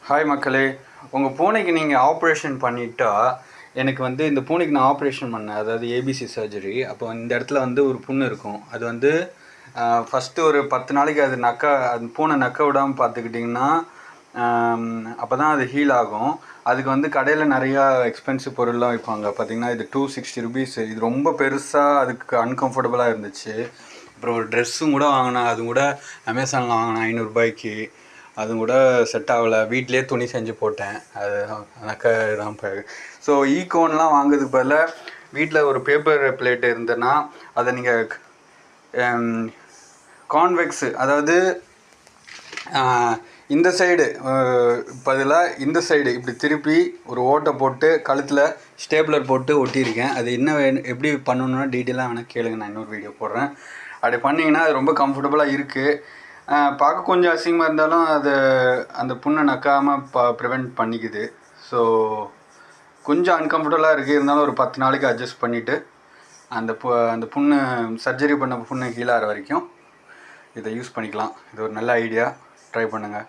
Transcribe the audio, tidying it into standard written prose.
Hi மக்களே, உங்கள் பூனைக்கு நீங்கள் ஆப்ரேஷன் பண்ணிட்டா எனக்கு வந்து இந்த பூனைக்கு நான் ஆப்ரேஷன் பண்ணேன், அதாவது ஏபிசி சர்ஜரி. அப்போ இந்த இடத்துல வந்து ஒரு புண்ணு இருக்கும். அது வந்து ஃபஸ்ட்டு ஒரு 10 நாளைக்கு அது அந்த பூனை நக்க விடாமல் பார்த்துக்கிட்டிங்கன்னா அப்போ தான் அது ஹீல் ஆகும். அதுக்கு வந்து கடையில் நிறையா எக்ஸ்பென்சிவ் பொருள்லாம் வைப்பாங்க. பார்த்திங்கன்னா இது 260 ருபீஸ். இது ரொம்ப பெருசாக அதுக்கு அன்கம்ஃபர்டபுளாக இருந்துச்சு. அப்புறம் ஒரு ட்ரெஸ்ஸும் கூட வாங்கினேன், அது கூட அமேசானில் வாங்கினேன் 500 ரூபாய்க்கு. அதுவும் கூட செட் ஆகலை. வீட்டிலே துணி செஞ்சு போட்டேன். அது நக்க தான் ஸோ ஈகோன்லாம் வாங்குறதுக்கு பதிலாக வீட்டில் ஒரு பேப்பர் பிளேட் இருந்ததுன்னா அதை நீங்கள் கான்வெக்ஸு, அதாவது இந்த சைடு பதிலாக இந்த சைடு இப்படி திருப்பி ஒரு ஓட்டை போட்டு கழுத்தில் ஸ்டேப்லர் போட்டு ஒட்டியிருக்கேன். அது என்ன எப்படி பண்ணணுன்னா டீட்டெயிலாக வேணால் கேளுங்க, நான் இன்னொரு வீடியோ போடுறேன். அப்படி பண்ணிங்கன்னா அது ரொம்ப கம்ஃபர்டபுளாக இருக்குது. பார்க்க கொஞ்சம் அசிங்கமாக இருந்தாலும் அது அந்த புண்ணை நக்காமல் ப்ரிவெண்ட் பண்ணிக்குது. ஸோ கொஞ்சம் அன்கம்ஃபர்டபுளாக இருக்குது, இருந்தாலும் ஒரு 10 நாளைக்கு அட்ஜஸ்ட் பண்ணிவிட்டு அந்த புண்ணு சர்ஜரி பண்ண புண்ணு ஹீல் ஆகிற வரைக்கும் இதை யூஸ் பண்ணிக்கலாம். இது ஒரு நல்ல ஐடியா, ட்ரை பண்ணுங்கள்.